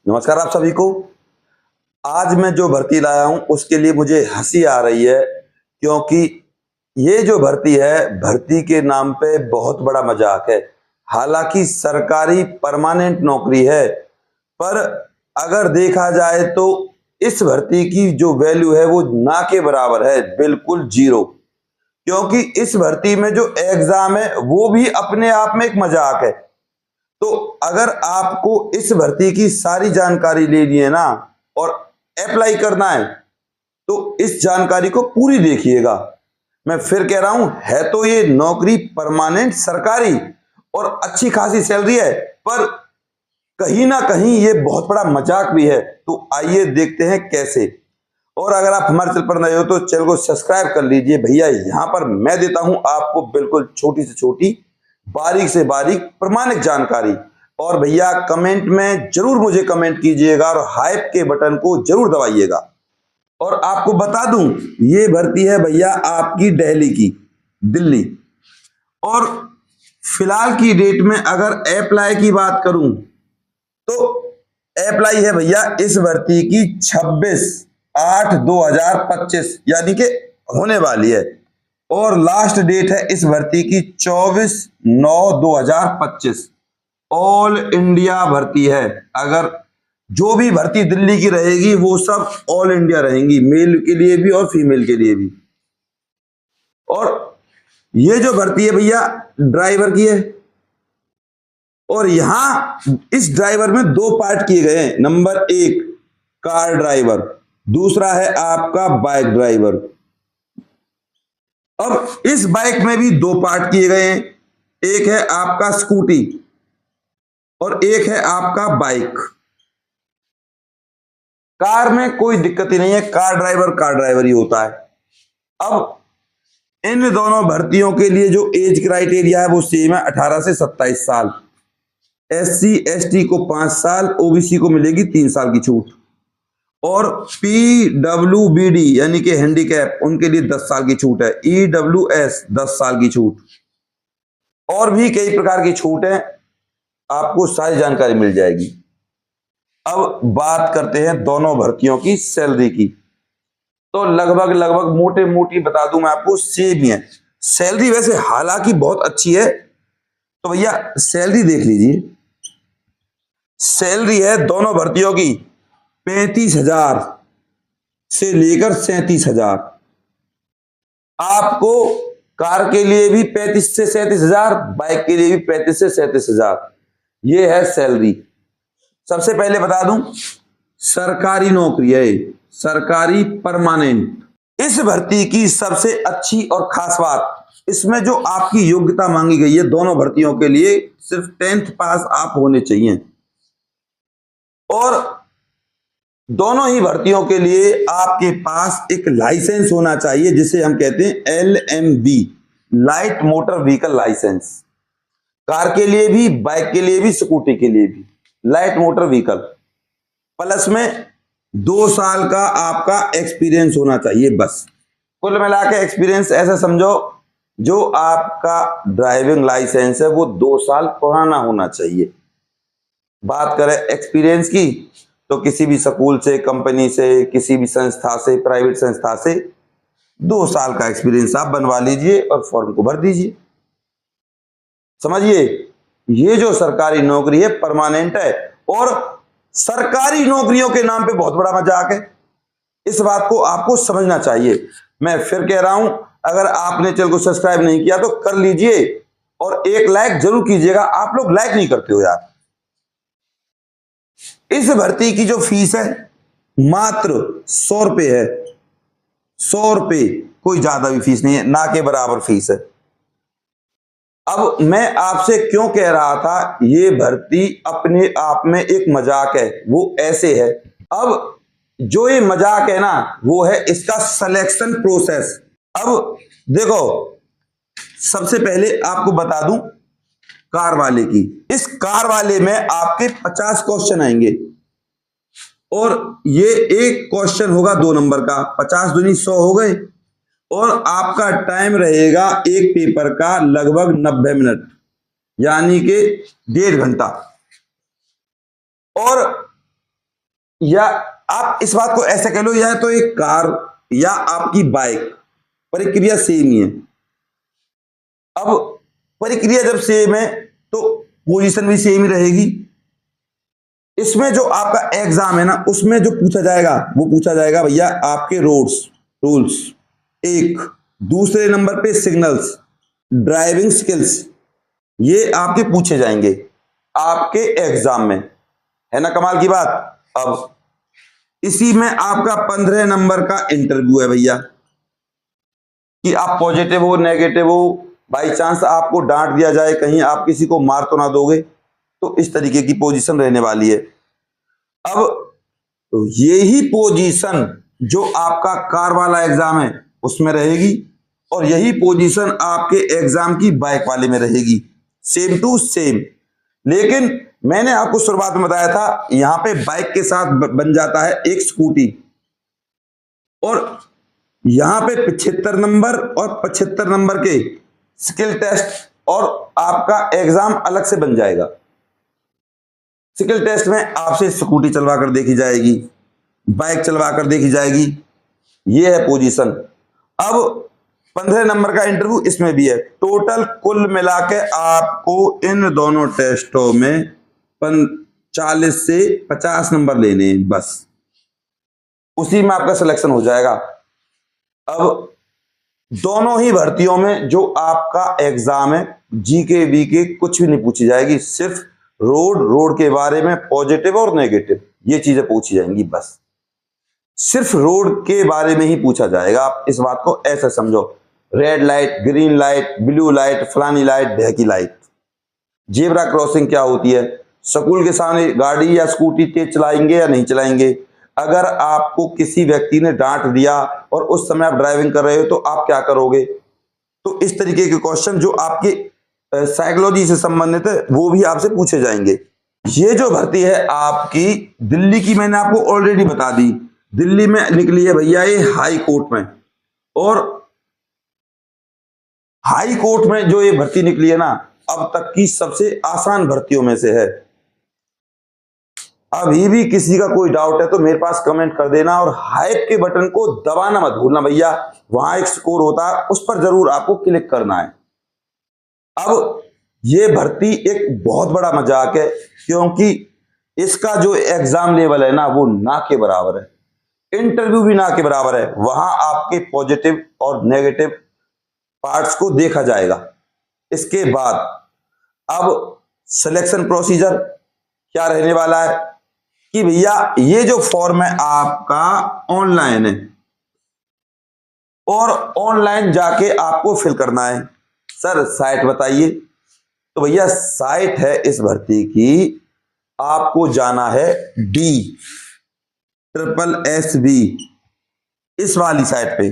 नमस्कार आप सभी को। आज मैं जो भर्ती लाया हूं उसके लिए मुझे हंसी आ रही है, क्योंकि ये जो भर्ती है, भर्ती के नाम पे बहुत बड़ा मजाक है। हालांकि सरकारी परमानेंट नौकरी है, पर अगर देखा जाए तो इस भर्ती की जो वैल्यू है वो ना के बराबर है, बिल्कुल जीरो। क्योंकि इस भर्ती में जो एग्जाम है वो भी अपने आप में एक मजाक है। तो अगर आपको इस भर्ती की सारी जानकारी लेनी है ना, और अप्लाई करना है, तो इस जानकारी को पूरी देखिएगा। मैं फिर कह रहा हूं, है तो ये नौकरी परमानेंट सरकारी और अच्छी खासी सैलरी है, पर कहीं ना कहीं ये बहुत बड़ा मजाक भी है। तो आइए देखते हैं कैसे। और अगर आप हमारे चैनल पर नए हो तो चैनल को सब्सक्राइब कर लीजिए भैया। यहां पर मैं देता हूं आपको बिल्कुल छोटी से छोटी, बारीक से बारीक प्रमाणिक जानकारी। और भैया कमेंट में जरूर मुझे कमेंट कीजिएगा और हाइप के बटन को जरूर दबाइएगा। और आपको बता दूं, ये भर्ती है भैया आपकी दिल्ली की, दिल्ली। और फिलहाल की डेट में अगर अप्लाई की बात करूं तो अप्लाई है भैया इस भर्ती की 26/8/2025, यानी कि होने वाली है। और लास्ट डेट है इस भर्ती की 24/9/2025। ऑल इंडिया भर्ती है। अगर जो भी भर्ती दिल्ली की रहेगी वो सब ऑल इंडिया रहेंगी, मेल के लिए भी और फीमेल के लिए भी। और ये जो भर्ती है भैया ड्राइवर की है। और यहां इस ड्राइवर में दो पार्ट किए गए हैं। नंबर 1 कार ड्राइवर, दूसरा है आपका बाइक ड्राइवर। अब इस बाइक में भी दो पार्ट किए गए हैं, एक है आपका स्कूटी और एक है आपका बाइक। कार में कोई दिक्कत ही नहीं है, कार ड्राइवर ही होता है। अब इन दोनों भर्तियों के लिए जो एज क्राइटेरिया है वो सेम है, 18 से 27 साल। SC ST को 5 साल, OBC को मिलेगी 3 साल की छूट। और PWBD यानी कि हैंडीकैप, उनके लिए 10 साल की छूट है। EWS 10 साल की छूट। और भी कई प्रकार की छूट है, आपको सारी जानकारी मिल जाएगी। अब बात करते हैं दोनों भर्तियों की सैलरी की। तो लगभग मोटे मोटी बता दूं मैं आपको, सेम ही है सैलरी। वैसे हालांकि बहुत अच्छी है। तो भैया सैलरी देख लीजिए। सैलरी है दोनों भर्तियों की 35,000 से लेकर 37,000। आपको कार के लिए भी 35 से 37,000, बाइक के लिए भी 35 से 37,000। ये है सैलरी। सबसे पहले बता दूं, सरकारी नौकरी है, सरकारी परमानेंट। इस भर्ती की सबसे अच्छी और खास बात, इसमें जो आपकी योग्यता मांगी गई है दोनों भर्तियों के लिए, सिर्फ 10th पास आप होने चाहिए। और दोनों ही भर्तियों के लिए आपके पास एक लाइसेंस होना चाहिए, जिसे हम कहते हैं LMV, light motor vehicle licence. Car के लिए भी, बाइक के लिए भी, स्कूटी के लिए भी लाइट मोटर व्हीकल। प्लस में 2 साल का आपका एक्सपीरियंस होना चाहिए बस। कुल मिला के एक्सपीरियंस ऐसा समझो, जो आपका ड्राइविंग लाइसेंस है वो 2 साल पुराना होना चाहिए। बात करें एक्सपीरियंस की, तो किसी भी स्कूल से, कंपनी से, किसी भी संस्था से, प्राइवेट संस्था से 2 साल का एक्सपीरियंस आप बनवा लीजिए और फॉर्म को भर दीजिए। समझिए, ये जो सरकारी नौकरी है परमानेंट है, और सरकारी नौकरियों के नाम पे बहुत बड़ा मजाक है। इस बात को आपको समझना चाहिए। मैं फिर कह रहा हूं, अगर आपने चैनल को सब्सक्राइब नहीं किया तो कर लीजिए, और एक लाइक जरूर कीजिएगा। आप लोग लाइक नहीं करते हो यार। इस भर्ती की जो फीस है मात्र 100 रुपए है। 100 रुपए, कोई ज्यादा भी फीस नहीं है, ना के बराबर फीस है। अब मैं आपसे क्यों कह रहा था ये भर्ती अपने आप में एक मजाक है, वो ऐसे है। अब जो ये मजाक है ना, वो है इसका सिलेक्शन प्रोसेस। अब देखो, सबसे पहले आपको बता दूं कार वाले की। इस कार वाले में आपके 50 क्वेश्चन आएंगे, और ये एक क्वेश्चन होगा 2 नंबर का। 50 दूनी 100 हो गए। और आपका टाइम रहेगा एक पेपर का लगभग 90 मिनट, यानी कि 1.5 घंटा। और या आप इस बात को ऐसे कह लो, या तो एक कार या आपकी बाइक, प्रक्रिया सेम ही है। अब प्रक्रिया जब सेम है तो पोजीशन भी सेम ही रहेगी। इसमें जो आपका एग्जाम है ना, उसमें जो पूछा जाएगा वो पूछा जाएगा भैया आपके रोड्स रूल्स, एक दूसरे नंबर पे सिग्नल्स, ड्राइविंग स्किल्स, ये आपके पूछे जाएंगे आपके एग्जाम में, है ना कमाल की बात। अब इसी में आपका 15 नंबर का इंटरव्यू है भैया, कि आप पॉजिटिव हो नेगेटिव हो, बाई चांस आपको डांट दिया जाए, कहीं आप किसी को मार तो ना दोगे, तो इस तरीके की पोजीशन रहने वाली है। अब तो यही पोजीशन जो आपका कार वाला एग्जाम है उसमें रहेगी, और यही पोजीशन आपके एग्जाम की बाइक वाले में रहेगी, सेम टू सेम। लेकिन मैंने आपको शुरुआत में बताया था, यहां पे बाइक के साथ बन जाता है एक स्कूटी, और यहां पे 75 नंबर और 75 नंबर के स्किल टेस्ट और आपका एग्जाम अलग से बन जाएगा। स्किल टेस्ट में आपसे स्कूटी चलवा कर देखी जाएगी, बाइक चलवा कर देखी जाएगी, ये है पोजीशन। अब 15 नंबर का इंटरव्यू इसमें भी है। टोटल कुल मिला के आपको इन दोनों टेस्टों में 40 से 50 नंबर लेने हैं बस, उसी में आपका सिलेक्शन हो जाएगा। अब दोनों ही भर्तियों में जो आपका एग्जाम है, जीके वीके कुछ भी नहीं पूछी जाएगी, सिर्फ रोड के बारे में पॉजिटिव और नेगेटिव ये चीजें पूछी जाएंगी बस, सिर्फ रोड के बारे में ही पूछा जाएगा। आप इस बात को ऐसे समझो, red light, green light, blue light, फलानी लाइट, ढेकी लाइट, जेब्रा क्रॉसिंग क्या होती है, स्कूल के सामने गाड़ी या स्कूटी तेज चलाएंगे या नहीं चलाएंगे, अगर आपको किसी व्यक्ति ने डांट दिया और उस समय आप ड्राइविंग कर रहे हो तो आप क्या करोगे। तो इस तरीके के क्वेश्चन जो आपकी साइकोलॉजी से संबंधित है वो भी आपसे पूछे जाएंगे। ये जो भर्ती है आपकी दिल्ली की, मैंने आपको ऑलरेडी बता दी, दिल्ली में निकली है भैया ये हाई कोर्ट में, और हाई कोर्ट में जो ये भर्ती निकली है ना, अब तक की सबसे आसान भर्तियों में से है। अभी भी किसी का कोई डाउट है तो मेरे पास कमेंट कर देना, और हाइप के बटन को दबाना मत भूलना भैया, वहां एक स्कोर होता है उस पर जरूर आपको क्लिक करना है। अब ये भर्ती एक बहुत बड़ा मजाक है, क्योंकि इसका जो एग्जाम लेवल है ना वो ना के बराबर है, इंटरव्यू भी ना के बराबर है। वहां आपके पॉजिटिव और नेगेटिव पार्ट्स को देखा जाएगा। इसके बाद अब सिलेक्शन प्रोसीजर क्या रहने वाला है, कि भैया ये जो फॉर्म है आपका ऑनलाइन है, और ऑनलाइन जाके आपको फिल करना है। सर साइट बताइए, तो भैया साइट है इस भर्ती की, आपको जाना है DSSB इस वाली साइट पे।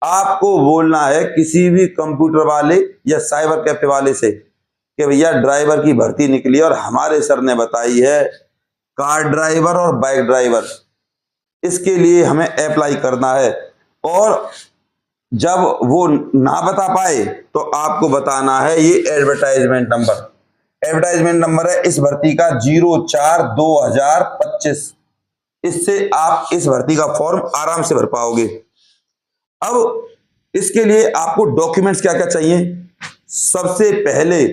आपको बोलना है किसी भी कंप्यूटर वाले या साइबर कैफे वाले से कि भैया ड्राइवर की भर्ती निकली और हमारे सर ने बताई है, कार ड्राइवर और बाइक ड्राइवर, इसके लिए हमें अप्लाई करना है। और जब वो ना बता पाए तो आपको बताना है ये एडवर्टाइजमेंट नंबर, एडवर्टाइजमेंट नंबर है इस भर्ती का 04/2025, इससे आप इस भर्ती का फॉर्म आराम से भर पाओगे। अब इसके लिए आपको डॉक्यूमेंट्स क्या क्या चाहिए, सबसे पहले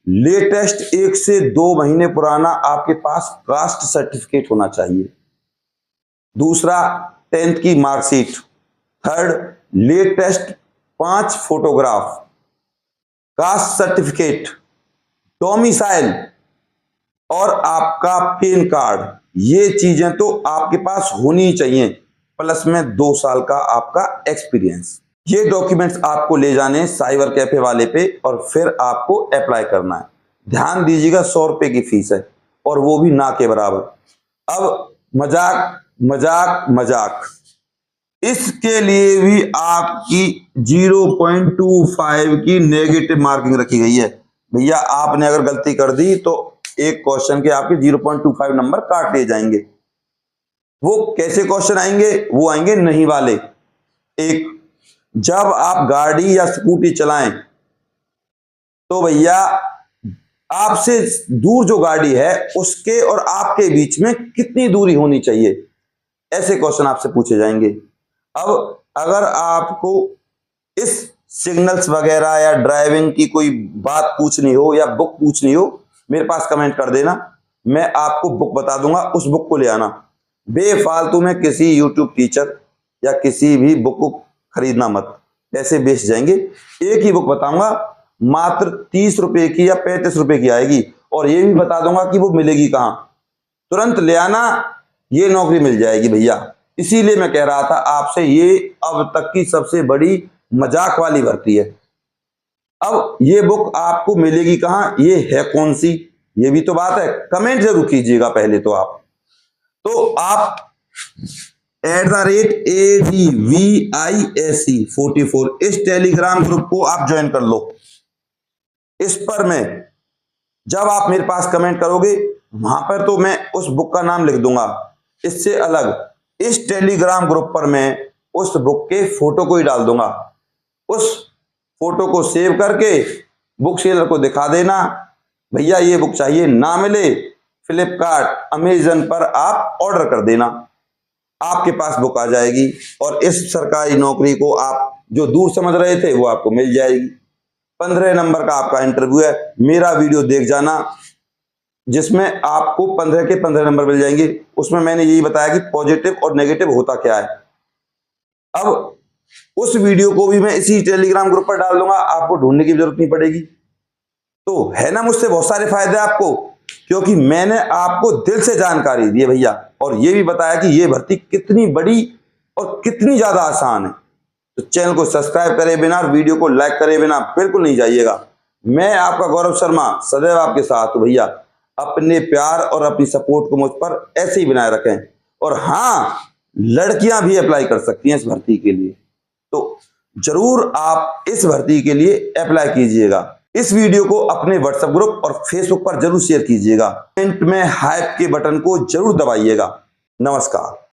लेटेस्ट 1 से 2 महीने पुराना आपके पास कास्ट सर्टिफिकेट होना चाहिए, दूसरा 10th की marksheet, third latest 5 photograph, caste certificate, domicile और आपका पैन कार्ड, ये चीजें तो आपके पास होनी चाहिए, प्लस में 2 साल का आपका एक्सपीरियंस। ये डॉक्यूमेंट्स आपको ले जाने साइबर कैफे वाले पे और फिर आपको अप्लाई करना है। ध्यान दीजिएगा 100 रुपए की फीस है, और वो भी ना के बराबर। अब मजाक मजाक मजाक, इसके लिए भी आपकी 0.25 की नेगेटिव मार्किंग रखी गई है। भैया आपने अगर गलती कर दी तो एक क्वेश्चन के आपके 0.25 नंबर काट लिए जाएंगे। वो कैसे क्वेश्चन आएंगे, वो आएंगे नहीं वाले। एक, जब आप गाड़ी या स्कूटी चलाएं तो भैया आपसे दूर जो गाड़ी है उसके और आपके बीच में कितनी दूरी होनी चाहिए, ऐसे क्वेश्चन आपसे पूछे जाएंगे। अब अगर आपको इस सिग्नल्स वगैरह या ड्राइविंग की कोई बात पूछनी हो या बुक पूछनी हो, मेरे पास कमेंट कर देना, मैं आपको बुक बता दूंगा, उस बुक को ले आना। बेफालतू में किसी यूट्यूब टीचर या किसी भी बुक को खरीदना मत, पैसे बेच जाएंगे। एक ही बुक बताऊंगा, मात्र 30 रुपए की या 35 रुपए की आएगी, और ये भी बता दूंगा कि वो मिलेगी कहां। तुरंत ले आना, ये नौकरी मिल जाएगी भैया। इसीलिए मैं कह रहा था आपसे, ये अब तक की सबसे बड़ी मजाक वाली भर्ती है। अब ये बुक आपको मिलेगी कहां, ये है कौन सी, ये भी तो बात है। कमेंट जरूर कीजिएगा पहले तो आप @ADVISE44 इस टेलीग्राम ग्रुप को आप ज्वाइन कर लो। इस पर मैं, जब आप मेरे पास कमेंट करोगे वहां पर तो मैं उस बुक का नाम लिख दूंगा। इससे अलग इस टेलीग्राम ग्रुप पर मैं उस बुक के फोटो को ही डाल दूंगा। उस फोटो को सेव करके बुक सेलर को दिखा देना, भैया ये बुक चाहिए, ना मिले फ्लिपकार्ट अमेजन पर आप ऑर्डर कर देना, आपके पास बुक आ जाएगी। और इस सरकारी नौकरी को आप जो दूर समझ रहे थे वो आपको मिल जाएगी। 15 नंबर का आपका इंटरव्यू है, मेरा वीडियो देख जाना, जिसमें आपको 15 के 15 नंबर मिल जाएंगे। उसमें मैंने यही बताया कि पॉजिटिव और नेगेटिव होता क्या है। अब उस वीडियो को भी मैं इसी टेलीग्राम ग्रुप पर डाल दूंगा, आपको ढूंढने की जरूरत नहीं पड़ेगी। तो है ना मुझसे बहुत सारे फायदे आपको, क्योंकि मैंने आपको दिल से जानकारी दी है भैया, और ये भी बताया कि ये भर्ती कितनी बड़ी और कितनी ज्यादा आसान है। तो चैनल को सब्सक्राइब करे बिना और वीडियो को लाइक करे बिना बिल्कुल नहीं जाइएगा। मैं आपका गौरव शर्मा सदैव आपके साथ हूं भैया। अपने प्यार और अपनी सपोर्ट को मुझ पर ऐसे ही बनाए रखें। और हाँ, लड़कियां भी अप्लाई कर सकती हैं इस भर्ती के लिए, तो जरूर आप इस भर्ती के लिए अप्लाई कीजिएगा। इस वीडियो को अपने व्हाट्सएप ग्रुप और फेसबुक पर जरूर शेयर कीजिएगा। कमेंट में हाइप के बटन को जरूर दबाइएगा। नमस्कार।